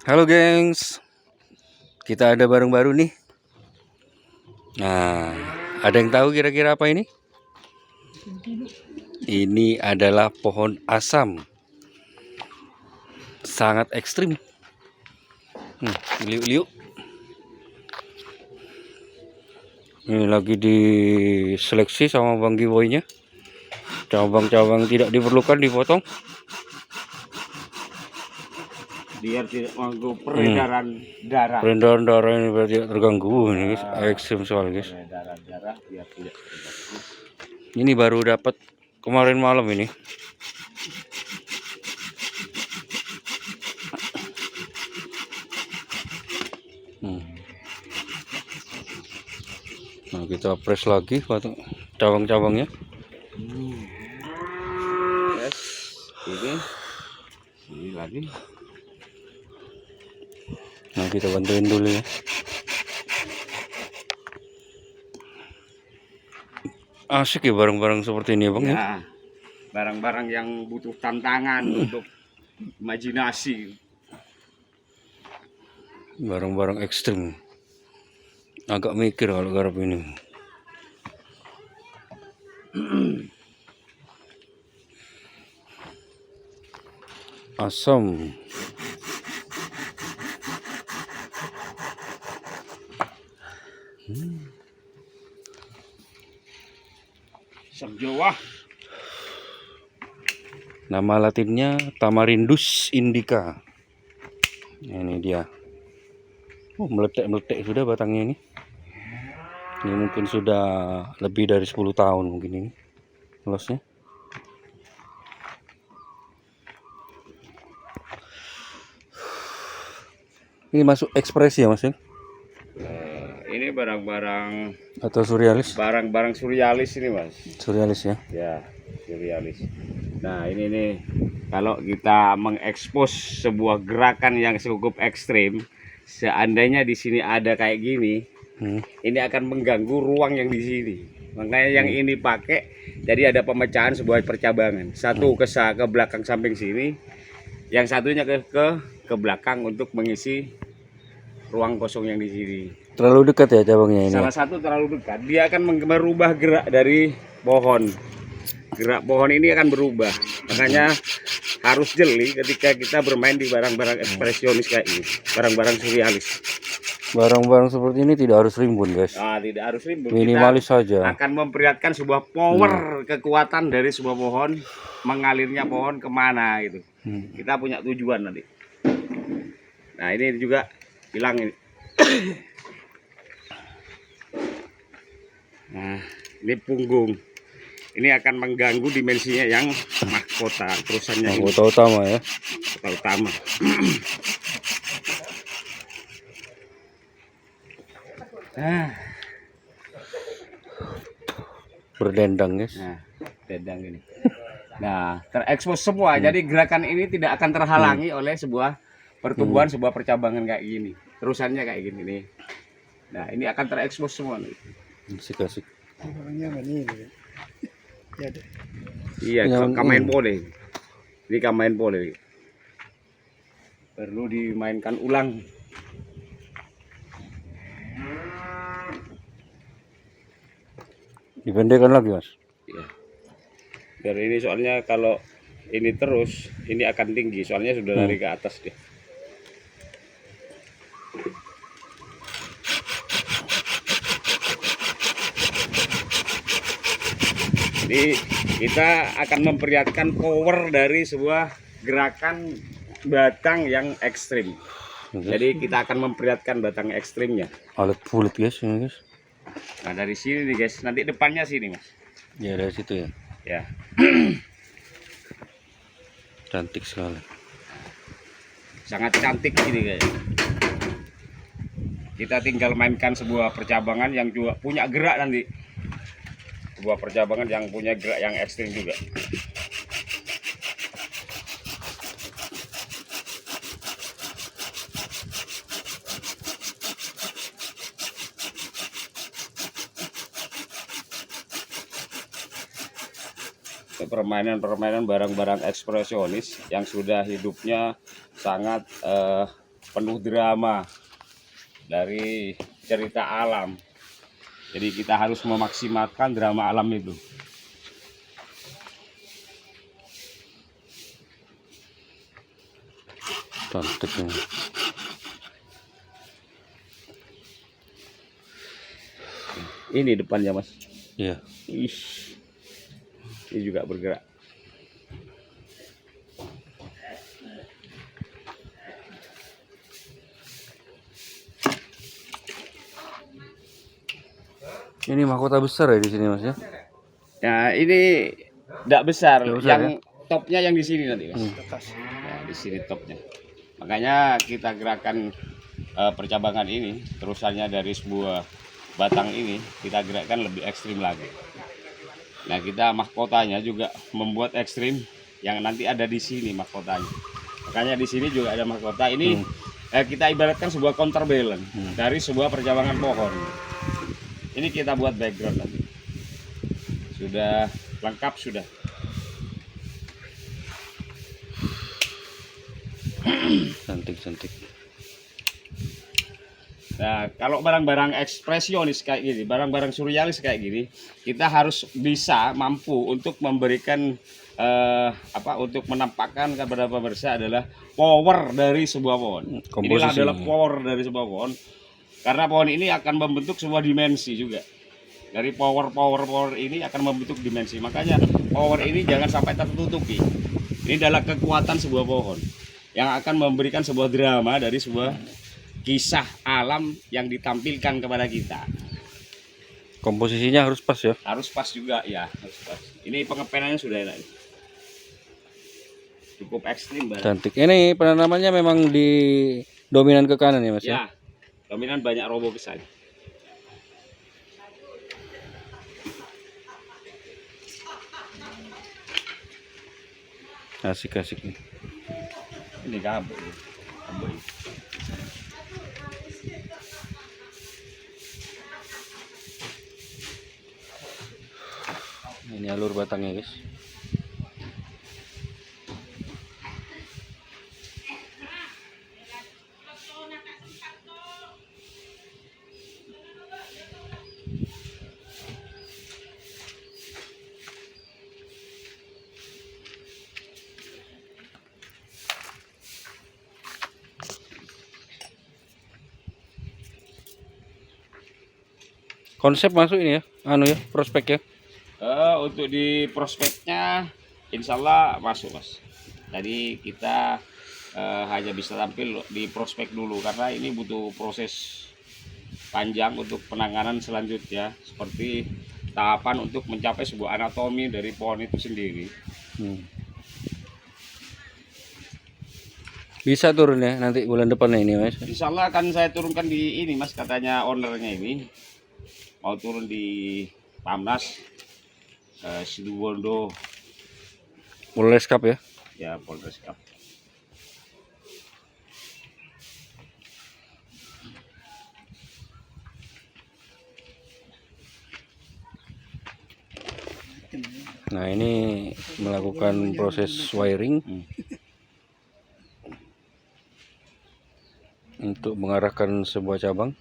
Halo gengs, kita ada barang baru nih. Nah, ada yang tahu kira-kira apa ini? Ini adalah pohon asam, sangat ekstrim. Liuk-liuk. Ini lagi diseleksi sama Bang Giboynya. Cabang-cabang tidak diperlukan dipotong. Biar tidak mengganggu peredaran darah. Peredaran darah ini berarti tidak terganggu. Ini guys, ekstrim soal guys. Peredaran darah biar tidak terganggu. Ini baru dapat kemarin malam ini. Nah, kita press lagi cabang-cabangnya. Yes, ini lagi. Nah, kita bantuin dulu ya. Asik ya barang-barang seperti ini ya Bang ya. Barang-barang yang butuh tantangan untuk imajinasi. Barang-barang ekstrim. Agak mikir kalau garap ini. Asam. Asam Jawa. Nama latinnya Tamarindus indica. Ini dia. Meletek-meletek sudah batangnya ini. Ini mungkin sudah lebih dari 10 tahun mungkin ini losnya. Ini masuk ekspresi ya Mas? Ini barang-barang Atau surrealis? Barang-barang surrealis ini Mas. Surrealis ya? Ya, surrealis. Nah ini nih, kalau kita mengekspos sebuah gerakan yang cukup ekstrim, seandainya di sini ada kayak gini, ini akan mengganggu ruang yang di sini. Makanya yang ini pakai, jadi ada pemecahan sebuah percabangan. Satu ke belakang samping sini, yang satunya ke belakang untuk mengisi ruang kosong yang di sini. Terlalu dekat ya cabangnya ini? Salah satu terlalu dekat, dia akan merubah gerak dari pohon. Gerak pohon ini akan berubah. Makanya harus jeli ketika kita bermain di barang-barang ekspresionis kayak ini, barang-barang surrealis. Barang-barang seperti ini tidak harus rimbun guys. Tidak harus rimbun. Minimalis saja. Akan memperlihatkan sebuah power kekuatan dari sebuah pohon, mengalirnya pohon kemana gitu. Kita punya tujuan nanti. Nah ini juga hilang ini. Nah ini punggung. Ini akan mengganggu dimensinya yang mahkota. Terusannya mahkota utama ya. Mahkota utama. Berdendang guys. Nah, dendang ini. Nah, terekspos semua. Jadi gerakan ini tidak akan terhalangi oleh sebuah pertumbuhan, sebuah percabangan kayak gini. Terusannya kayak gini nih. Nah, ini akan terekspos semua nih. Asik-asik. Iya, kamain boleh. Ini kamain boleh. Perlu dimainkan ulang. Dipendekkan lagi Mas. Iya. Biar ini soalnya kalau ini terus, ini akan tinggi. Soalnya sudah lari ke atas dia. Jadi kita akan memperlihatkan power dari sebuah gerakan batang yang ekstrim. Jadi kita akan memperlihatkan batang ekstrimnya. Alat bulat guys ini guys. Nah dari sini nih guys, nanti depannya sini Mas. Ya dari situ ya. Ya. Cantik sekali. Sangat cantik ini guys. Kita tinggal mainkan sebuah percabangan yang juga punya gerak nanti. Sebuah percabangan yang punya gerak yang ekstrim juga. Permainan-permainan barang-barang ekspresionis yang sudah hidupnya sangat penuh drama dari cerita alam. Jadi kita harus memaksimalkan drama alam itu. Cantik ini. Ini depannya Mas. Iya. Ih, ini juga bergerak. Ini mahkota besar ya di sini Mas ya? Ya ini tidak besar, Nggak besar, yang topnya yang di sini nanti Mas. Ya, di sini topnya. Makanya kita gerakan percabangan ini, terusannya dari sebuah batang ini kita gerakkan lebih ekstrim lagi. Nah kita mahkotanya juga membuat ekstrim yang nanti ada di sini mahkotanya. Makanya di sini juga ada mahkota ini. Kita ibaratkan sebuah counterbalance dari sebuah percabangan pohon. Ini kita buat background nanti. Sudah lengkap sudah. Cantik. Nah, kalau barang-barang ekspresionis kayak gini, barang-barang surrealis kayak gini, kita harus bisa mampu untuk memberikan untuk menampakkan kepada pemirsa adalah power dari sebuah pohon. Inilah adalah power dari sebuah pohon. Karena pohon ini akan membentuk sebuah dimensi juga. Dari power ini akan membentuk dimensi. Makanya power ini jangan sampai tertutupi. Ini adalah kekuatan sebuah pohon yang akan memberikan sebuah drama dari sebuah kisah alam yang ditampilkan kepada kita. Komposisinya harus pas ya? Harus pas juga ya, harus pas. Ini pengepenannya sudah enak. Cukup ekstrim banget. Cantik. Ini penanamannya memang di dominan ke kanan ya Mas ya? Ya, dominan banyak roboh ke sana. Asik nih. Ini gabung. Ini alur batangnya guys. Konsep masuk ini ya, prospek ya. Untuk di prospeknya insya Allah masuk Mas. Jadi kita hanya bisa tampil di prospek dulu karena ini butuh proses panjang untuk penanganan selanjutnya, seperti tahapan untuk mencapai sebuah anatomi dari pohon itu sendiri. Bisa turun ya nanti bulan depan ini Mas. Insya Allah akan saya turunkan di ini Mas, katanya ownernya ini mau turun di Pamnas Situbondo. Polres Cup ya? Ya, Polres Cup. Nah ini melakukan proses wiring untuk mengarahkan sebuah cabang.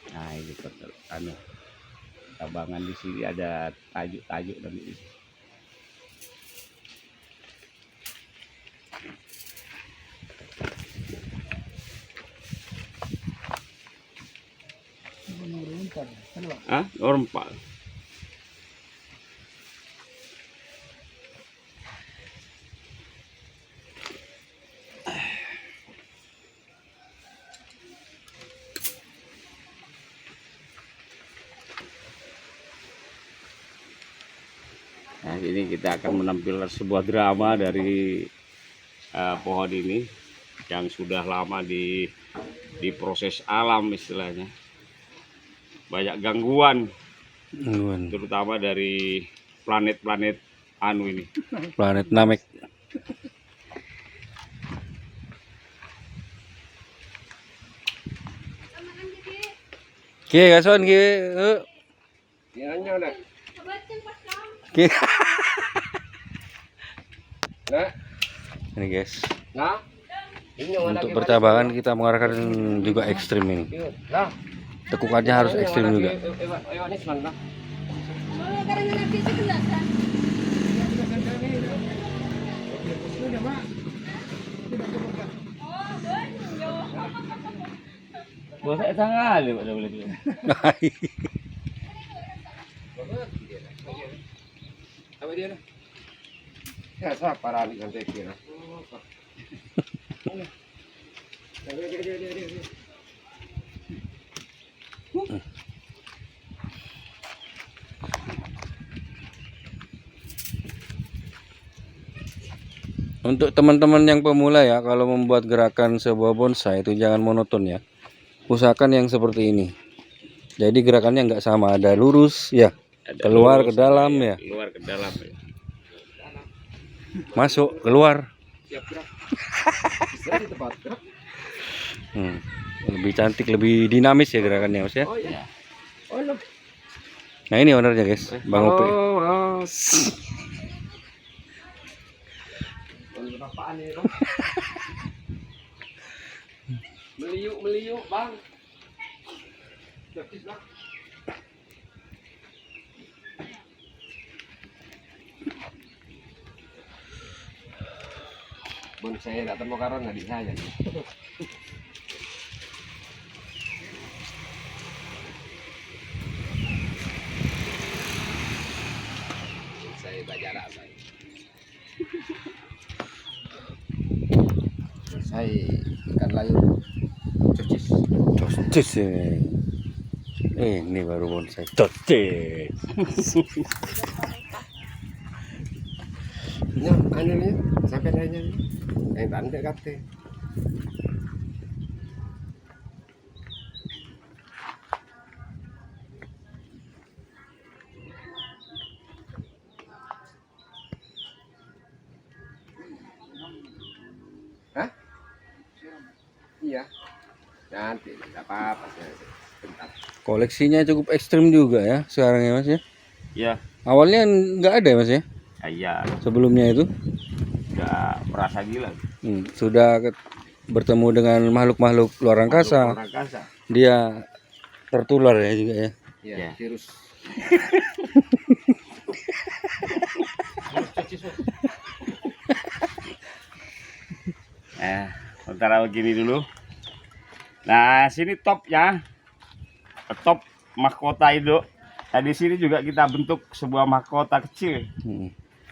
Nah ini cabangan di sini ada tajuk-tajuk dan ini. Orang Pak. Nah, ini kita akan menampilkan sebuah drama dari pohon ini yang sudah lama diproses alam istilahnya. Banyak gangguan, terutama dari planet-planet anu ini. Planet Namek. Oke, kasuan ki. Oke. Ini guys. Untuk percabangan kita mengarahkan juga ekstrim ini. Tekukannya harus ekstrim juga. Boleh tangan boleh. Apa dia? Ya, saya parah di kantor kira. Untuk teman-teman yang pemula ya, kalau membuat gerakan sebuah bonsai itu jangan monoton ya. Usahakan yang seperti ini. Jadi gerakannya nggak sama, ada lurus ya, keluar ke dalam ya. Keluar ke dalam ya. Masuk, keluar. Lebih cantik, lebih dinamis ya gerakannya Mas ya. Nah ini ownernya guys, Bang Ope. Meliuk bang. Bonsai tak temu karo nggak saya. Saya bajarak saya. Saya ikan layu cocis. Cocis ini. Ini baru bonsai. Cocis. Ini anu nih, sampai nanya nih. Yang tanda kate. Hah? Iya. Nanti enggak apa-apa sebentar. Koleksinya cukup ekstrim juga ya sekarang ya Mas ya. Ya, Awalnya nggak ada ya Mas ya. iya, Sebelumnya itu udah merasa gila. sudah bertemu dengan makhluk-makhluk luar angkasa. Orang kasa. Dia tertular ya juga ya. Iya, Ya. virus. Sementara begini dulu. Nah, sini topnya, top mahkota itu. Nah, di sini juga kita bentuk sebuah mahkota kecil.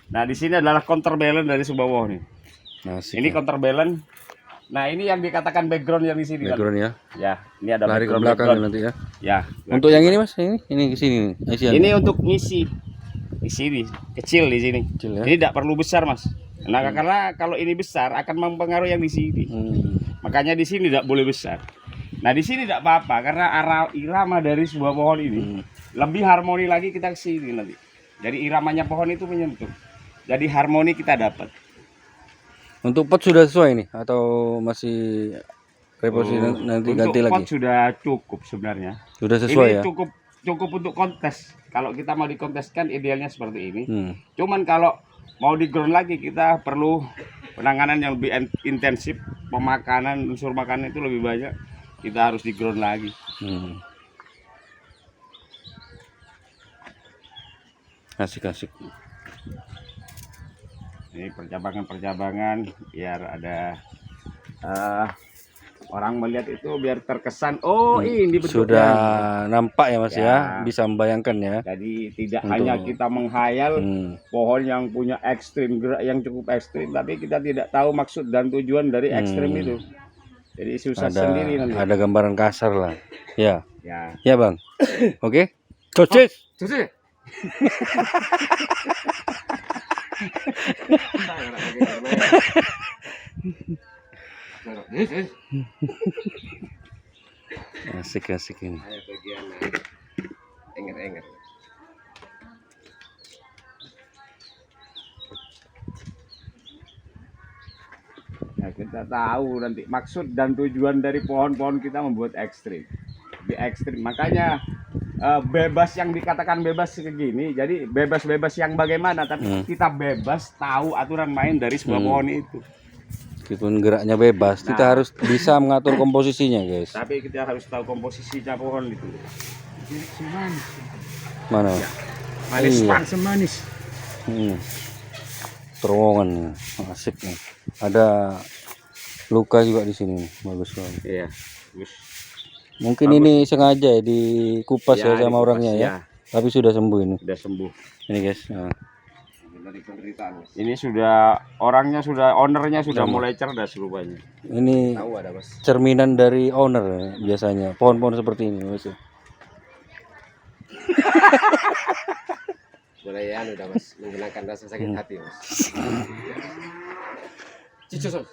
Nah, di sini adalah counterbalance dari sebuah pohon nih. Nah, Ini counterbalance. Nah, ini yang dikatakan background yang di sini kan. background ya. Ya, ini ada Lari ke background, belakang background. nanti ya. Ya. Untuk yang ini Mas, ini ke sini nih. Isian. Ini untuk ngisi di sini, kecil di sini. Kecil ya. Ini tidak perlu besar, Mas. Nah, karena kalau ini besar akan mempengaruhi yang di sini. Makanya di sini tidak boleh besar. Nah, di sini tidak apa-apa karena irama dari sebuah pohon ini lebih harmoni lagi kita ke sini nanti. Jadi iramanya pohon itu menyentuh. Jadi harmoni kita dapat. Untuk pot sudah sesuai nih atau masih reposisi nanti Untuk ganti pot lagi? sudah cukup sebenarnya. Sudah sesuai Ini ya. cukup untuk kontes. Kalau kita mau dikonteskan idealnya seperti ini. Cuman Kalau mau di ground lagi kita perlu penanganan yang lebih intensif, pemakanan unsur makanan itu lebih banyak. Kita harus di ground lagi. Asik. Ini percabangan biar ada orang melihat itu biar terkesan ini bentuknya. Sudah nampak ya Mas ya, Ya. bisa membayangkan ya. Jadi tidak hanya kita menghayal pohon yang punya ekstrim gerak yang cukup ekstrim, tapi kita tidak tahu maksud dan tujuan dari ekstrim itu. Jadi susah sendiri nanti. Ada gambaran kasar lah. Ya. Ya. Ya Bang. Oke. Cocis. Cocis. Asik ini. Ayo bagian enger-enger. Nah, kita tahu nanti maksud dan tujuan dari pohon-pohon kita membuat ekstrim. Di ekstrim. Makanya bebas yang dikatakan bebas segini. Jadi bebas-bebas yang bagaimana, tapi kita bebas tahu aturan main dari sebuah pohon itu. Meskipun geraknya bebas, kita Nah. harus bisa mengatur komposisinya, guys. Tapi kita harus tahu komposisinya pohon itu. Mana? Manis, Iya. manis. Terowongan nih. Asik nih. Ada luka juga di sini nih. Bagus banget. Iya. Bagus. Mungkin ini sengaja ya dikupas ya sama dikupas, orangnya ya. Tapi sudah sembuh ini. Sudah sembuh. Ini guys. Nah. Dari penderitaan, Mas. Ini sudah ownernya sudah mulai cerdas rupanya. Ini Tahu ada, Mas. cerminan dari owner ya, biasanya. Pohon-pohon seperti ini, Mas. Mulai udah, Mas, menghilangkan rasa sakit hati, Mas. Cicus,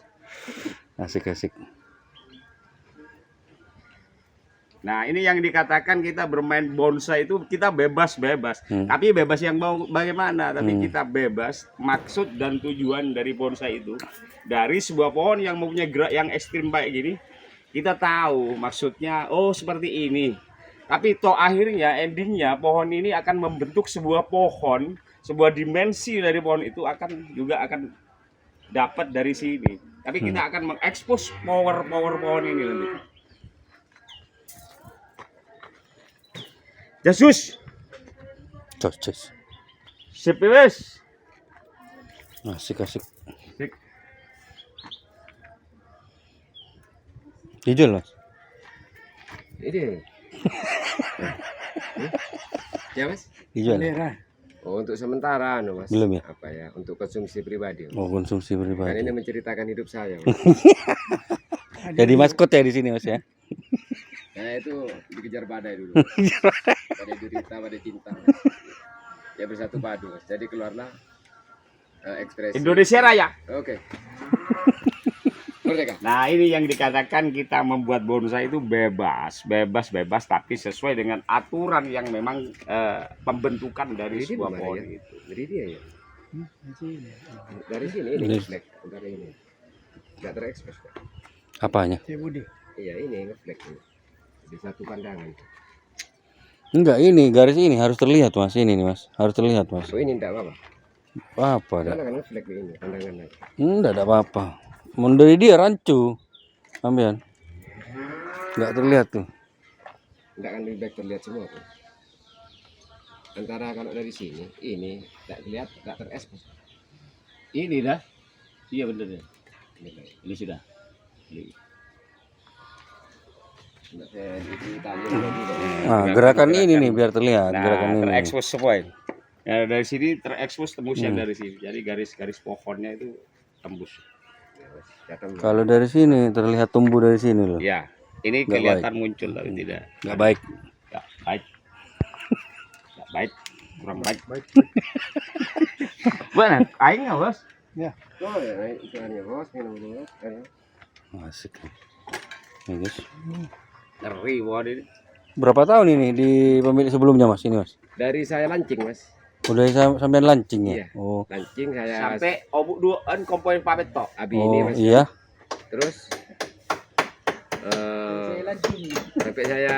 Mas. Asik. Nah, ini yang dikatakan kita bermain bonsai itu kita bebas-bebas. Tapi bebas yang mau bagaimana? Tapi kita bebas maksud dan tujuan dari bonsai itu. Dari sebuah pohon yang mempunyai gerak yang ekstrim kayak gini, kita tahu maksudnya, oh seperti ini. Tapi toh akhirnya endingnya pohon ini akan membentuk sebuah pohon, sebuah dimensi dari pohon itu akan dapat dari sini. Tapi kita akan mengekspos power pohon ini nanti. Yesus, Cocok. sip wis. Asik. Sik. Dijual, Mas. Ini. Ya, Mas. Dijual. Oh, untuk sementara, Mas. Belum ya? Apa ya? Untuk konsumsi pribadi. Mas. Oh, konsumsi Kan pribadi. ini menceritakan hidup saya, Mas. Jadi maskot ya di sini, Mas ya. Nah, itu dikejar badai dulu. Badai derita, badai cinta, Mas. Ya bersatu padu, Mas. Jadi keluarlah ekspresi Indonesia Raya. Oke. Merdeka. Nah, ini yang dikatakan kita membuat bonsai itu bebas, tapi sesuai dengan aturan yang memang pembentukan dari Ini sebuah mana pohon ya? itu. Dari dia ya. Dari sini ini Dari- ngeflek, dari ini. Enggak terekspos, Pak. Apanya? Iya, ini ngeflek ini. Di satu pandangan. Enggak, ini garis ini harus terlihat, Mas. Ini nih, Mas. Harus terlihat, Mas. Oh, ini enggak apa-apa. Apa dah? Karena kan ngeflek ini pandangan aja. Enggak ada apa-apa. Mau dari dia rancu. Ambian. Enggak terlihat tuh. Enggak kan lebih baik terlihat semua tuh. Antara kalau dari sini, ini enggak terlihat, enggak terekspos. Ini dah. Iya benar ya. Ini sudah. Enggak saya di tali juga. Nah, gerakan ini nih biar terlihat, Nah, gerakan ini. terekspos semua ini. Ya, dari sini terekspos tembus yang dari sini. Jadi garis-garis pohonnya itu tembus. Kalau dari sini terlihat tumbuh dari sini loh. Ya, ini Nggak kelihatan muncul tapi tidak. Enggak baik. Nggak baik. Nggak baik. Kurang baik. Mana? Aing nggak bos? Oh ya, itu hanya bos, minum dulu. Asik nih. Nih, guys. Ngeri banget ini. Berapa tahun ini di pemilik sebelumnya, Mas? Ini, Mas. Dari saya lancing, Mas. Udah sampai lancing ya? Iya. Oh. Lancing saya Sampai obuk duaan komponen pamit tok. abi ini, Oh, Mas. iya. Terus sampai saya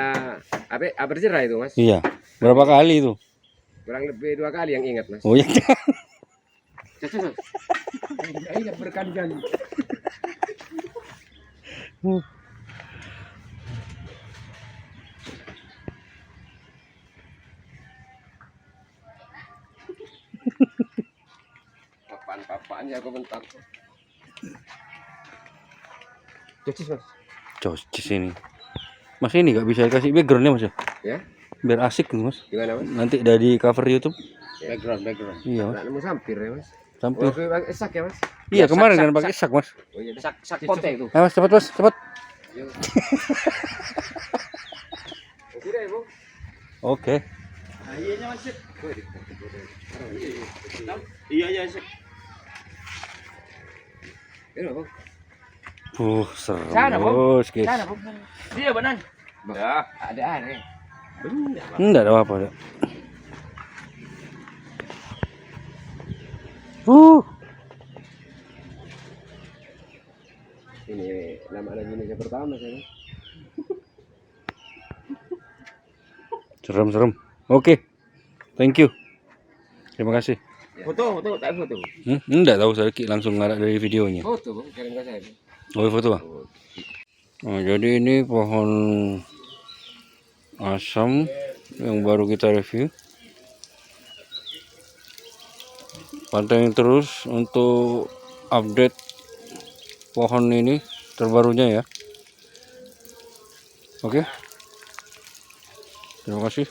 apa bercerah itu, Mas. Iya. Berapa kali itu? Kurang lebih 2 kali yang ingat, Mas. Oh, iya. Iya, berkali-kali. Papan-papannya aku bentar. Cucis, Mas. Cocis ini. Mas ini nggak bisa kasih backgroundnya, Mas ya? Ya, Biar asik tuh, Mas. gimana, Mas? Nanti udah di cover YouTube. Background. Iya, Mas. Nggak nemu sampir ya, Mas. Sampir. Oh, pakai esak ya, Mas. Iya, kemarin sak, kan pakai sak, Mas. Oh iya, dah. Sak pote itu. Ayo, Mas, cepat, Mas, cepat. Yuk. Sudah, Ibu. Oke. Iya masuk. Iya sih. Ini apa? Serem Sana, Bang. bos, guys. Sana, Bang. Dia benar. Ya. Ada aneh. Enggak ada apa-apa. Dak. Ini nama Indonesia pertama saya. Serem. Oke. Thank you. Terima kasih. Foto, tak foto. Enggak tahu saya langsung ngarak dari videonya. Foto, Bang, kirim ke saya. Oh, foto, Bang. Oh, jadi ini pohon asam yang baru kita review. Pantengin terus untuk update pohon ini terbarunya ya. Oke. Terima kasih.